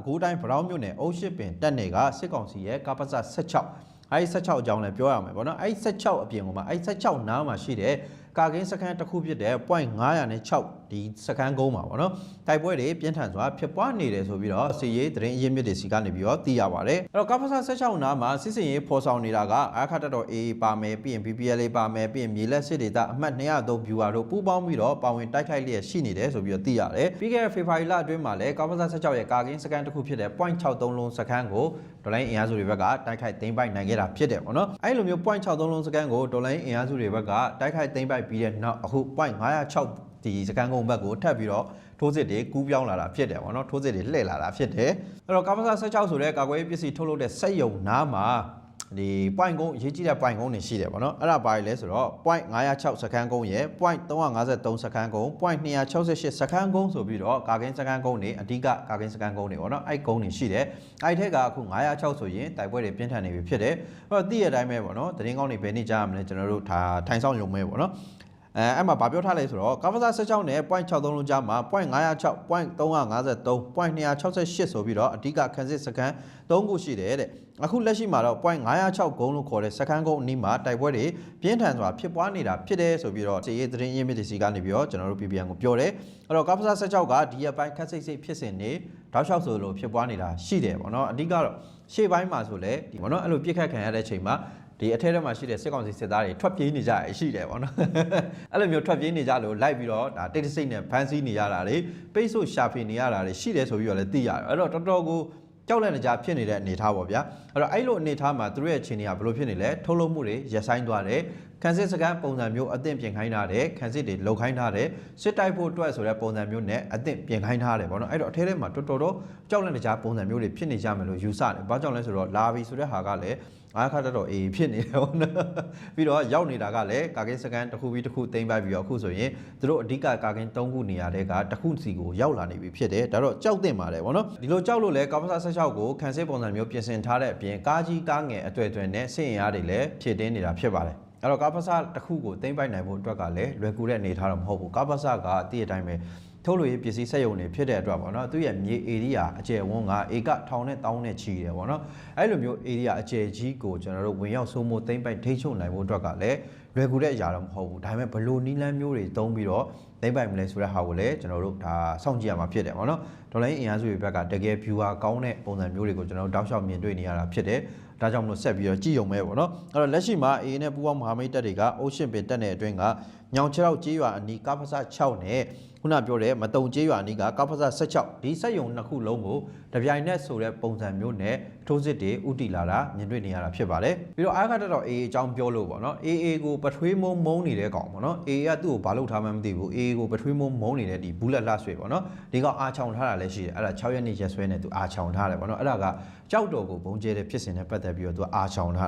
ကိုးတိုင်းဗရောင်းမြို့နယ်အုပ်ရှစ်ပင်တက်နယ်ကစစ်ကောင်စီရဲ့ကပ္ပစ16အဲ့16အကြောင်းလည်းပြောရမယ်ပေါ့နော်အဲ့16အပြင်ကမှအဲ့16နားမှာရှိတဲ့ကာကင်းစခန်းတစ်ခုဖြစ်တဲ့ .906 ဒီစခန်းကုန်းမှာပေါ့နော်တိုက်ပွဲတွေပြင်းထန်စွာဖြစ်ပွားနေတယ်ဆိုပြီးတော့စီရေးသတင်းအရင်းမြစ်တွေစီကနေပြီးတော့သိရပါတယ်အဲ့တော့ကပ္ပစ16နားမှာစစ်စင်ရေးဖော်ဆောင်နေတာကအာခတ်တော် AA ပါမယ်ပြီးရင် BPL ပါမယ်ပြီးရင်မြေလက်စစ်ဒေသအမှတ်203 viewer တို့ပူးပေါင်းပြီးတော့ပါဝင်တိုက်ခိုက်လျက်ရှိနေတယ်ဆိုပြီးတော့သိရတယ်ပြီးခဲ့တဲ့ဖေဖော်ဝါရီလအတွင်းမှာလည်းကပ္ပစ16ရဲ့ကာကင်းစခန်းတစ်ခုဖြစ်တဲ့ .63 လုံးစခန်းကိုဒေါ်လိုင်းအင်အားစုတွေဘက်ကတိုက်ခိုက်သိမ်းပိုက်နိုင်ခဲ့တာဖြစ်တယ်ပေါ့နော်အဲ့လိုမျိုး .63 လုံးစခန်းကိုဒေါ်လိုင်းအင်အားစုတွေဘက်ကတိုက်ခိုက်သိမ်းပိုက်ပြီးတဲ့နောက်အခု .506 ဒီစကန်ကုန်းဘက်ကိုထပ်ပြီးတော့ထိုးစစ်တွေကူးပြောင်းလာတာဖြစ်တယ်ပေါ့နော်ထိုးစစ်တွေလှည့်လာတာဖြစ်တယ်အဲ့တော့ကပ္ပစ16ဆိုတဲ့ကာကွယ်ရေးပစ္စည်းထုတ်လုပ်တဲ့စက်ရုံနားမှာဒီ point ကုန်းအရေးကြီးတဲ့ point ကုန်းတွေရှိတယ်ပေါ့နော်အဲ့ဒါဘာလဲဆိုတော့ .506 စကန်ကုန်းရဲ့ .353 စကန်ကုန်း .268 စကန်ကုန်းဆိုပြီးတော့ကာကင်းစကန်ကုန်းတွေအဓိကကာကင်းစကန်ကုန်းတွေပေါ့နော်အဲ့ကုန်းတွေရှိတယ်အဲ့ထက်ကအခု906ဆိုရင်တိုက်ပွဲတွေပြင်းထန်နေပြီဖြစ်တယ်အဲ့တော့သိရတဲ့အတိုင်းပဲပေါ့နော်သတင်းကောင်းတွေဘယ်နေ့ကြားရမလဲကျွန်တော်တို့ဒါထိုင်ဆောင်ရုံပဲပေါ့နော်အဲ့မှာဗာပြောထားလဲဆိုတော့ကပ္ပစ16နဲ့ .63 လုံးကြားမှာ .506 .353 .268 ဆိုပြီးတော့အဓိကခန်းစစ်စခန်း3ခုရှိတယ်တဲ့အခုလက်ရှိမှာတော့ .506 ဂုံးလို့ခေါ်တဲ့စခန်းကုန်းအနီးမှာတိုက်ပွဲတွေပြင်းထန်စွာဖြစ်ပွားနေတာဖြစ်တယ်ဆိုပြီးတော့စီရေးသတင်းရင်းမြစ်တွေစီကနေပြီးတော့ကျွန်တော်တို့ PPN ကိုပြောတယ်အဲ့တော့ကပ္ပစ16ကဒီအပိုင်းခက်စိတ်စိတ်ဖြစ်စဉ်နေတောက်လျှောက်ဆိုလို့ဖြစ်ပွားနေတာရှိတယ်ပေါ့နော်အဓိကတော့ရှေ့ပိုင်းမှာဆိုလဲဒီပေါ့နော်အဲ့လိုပြစ်ခတ်ခံရတဲ့ချိန်မှာဒီအထက်ထဲမှာရှိတဲ့စစ်ကောင်စီစစ်သားတွေထွက်ပြေးနေကြရရှိတယ်ပေါ့နော်အဲ့လိုမျိုးထွက်ပြေးနေကြလို့လိုက်ပြီးတော့ဒါတိတ်တဆိတ်နဲ့ဖမ်းဆီးနေရတာတွေပိတ်ဆို့ရှာဖွေနေရတာတွေရှိတယ်ဆိုပြီးတော့လည်းသိရတယ်အဲ့တော့တော်တော်ကိုကြောက်လန့်ကြဖြစ်နေတဲ့အနေအထားပေါ့ဗျာအဲ့တော့အဲ့လိုအနေအထားမှာသူတို့ရဲ့အခြေအနေကဘယ်လိုဖြစ်နေလဲထုတ်လုပ်မှုတွေရပ်ဆိုင်းသွားတယ်ခန်းစစ်စကန်ပုံစံမျိုးအသင့်ပြင်ခိုင်းထားတယ်ခန်းစစ်တွေလုံခိုင်းထားတယ်စစ်တိုက်ဖို့အတွက်ဆိုတဲ့ပုံစံမျိုးနဲ့အသင့်ပြင်ခိုင်းထားတယ်ပေါ့နော်အဲ့တော့အထဲထဲမှာတော်တော်ကြောက်လန့်ကြပုံစံမျိုးတွေဖြစ်နေကြမယ်လို့ယူဆတယ်ဘာကြောင့်လဲဆိုတော့လာပြီဆိုတဲ့ဟာကလည်းအားခါတော့အေးဖြစ်နေတယ်ပေါ့နော်ပြီးတော့ရောက်နေတာကလည်းကာကင်းစကန်တစ်ခုပြီးတစ်ခုသိမ်းပိုက်ပြီးတော့အခုဆိုရင်သူတို့အဓိကကာကင်း3ခုနေရာတဲ့ကတစ်ခုစီကိုရောက်လာနေပြီဖြစ်တယ်ဒါတော့ကြောက်တင်ပါတယ်ပေါ့နော်ဒီလိုကြောက်လို့လဲကပ္ပစ16ကိုခန်းစစ်ပုံစံမျိုးပြင်ဆင်ထားတဲ့အပြင်ကားကြီးကားငယ်အတွေ့အကြုံနဲ့စစ်အင်အားတွေလည်းဖြည့်တင်းနေတာဖြစ်ပါတယ်အဲ့တော့ကပ္ပစတစ်ခုကိုသိမ်းပိုက်နိုင်ဖို့အတွက်ကလည်းလွယ်ကူတဲ့အနေထားတော့မဟုတ်ဘူးကပ္ပစကအတိအတိုင်းပဲထုတ်လို့ရပစ္စည်းစက်ရုံတွေဖြစ်တဲ့အတွက်ပေါ့နော်သူရဲ့မြေ area အကျယ်ဝန်းကဧက1000နဲ့1000နဲ့ချီတယ်ပေါ့နော်အဲ့လိုမျိုး area အကျယ်ကြီးကိုကျွန်တော်တို့ဝင်ရောက်စိုးမိုးသိမ်းပိုက်ထိန်းချုပ်နိုင်ဖို့အတွက်ကလည်းလွယ်ကူတဲ့အရာတော့မဟုတ်ဘူးဒါပေမဲ့ဘလို့နီးလန်းမျိုးတွေတုံးပြီးတော့သိမ်းပိုက်မလဲဆိုတဲ့ဟာကိုလည်းကျွန်တော်တို့ဒါစောင့်ကြည့်ရမှာဖြစ်တယ်ပေါ့နော်ဒေါ်လာအင်အားစုတွေဘက်ကတကယ် viewer ကောင်းတဲ့ပုံစံမျိုးတွေကိုကျွန်တော်တို့တောက်လျှောက်မြင်တွေ့နေရတာဖြစ်တယ်ဒါကြောင့်မလို့ဆက်ပြီးတော့ကြည့်ရုံပဲပေါ့နော်အဲ့တော့လက်ရှိမှာ AA နဲ့ပူးပေါင်းမဟာမိတ်တပ်တွေကအုပ်ရှင်းပင်တပ်နယ်အတွင်းကညောင်6ကျေးရွာအနီးကပ္ပစ6နဲ့ခုနပြောတဲ့မတုံကျေးရွာအနီးကကပ္ပစ16ဒီစက်ရုံနှစ်ခုလုံးကိုတပြိုင်နက်ဆိုတဲ့ပုံစံမျိုးနဲ့ထိုးစစ်တွေဥတီလာတာမြင်တွေ့နေရတာဖြစ်ပါတယ်ပြီးတော့အားခတော် AA အကြောင်းပြောလို့ပေါ့နော် AA ကိုပထွေးမုံနေတဲ့ကောင်ပေါ့နော် AA ကသူ့ကိုဘာလုပ်ထားမှမသိဘူး AA ကိုပထွေးမုံနေတဲ့ဒီဘူးလက်လှဆွေပေါ့နော်ဒီကောင်အာချောင်ထားတာလည်းရှိတယ်အဲ့ဒါ6ရက်နေ့ရက်စွဲနဲ့သူအာချောင်ထားတယ်ပေါ့နော်အဲ့ဒါကကြောက်တော်ကိုဘုံကျဲတဲ့ဖြစ်စဉ်နဲ့ပတ်သက်ပြီးတော့သူအာချောင်ထား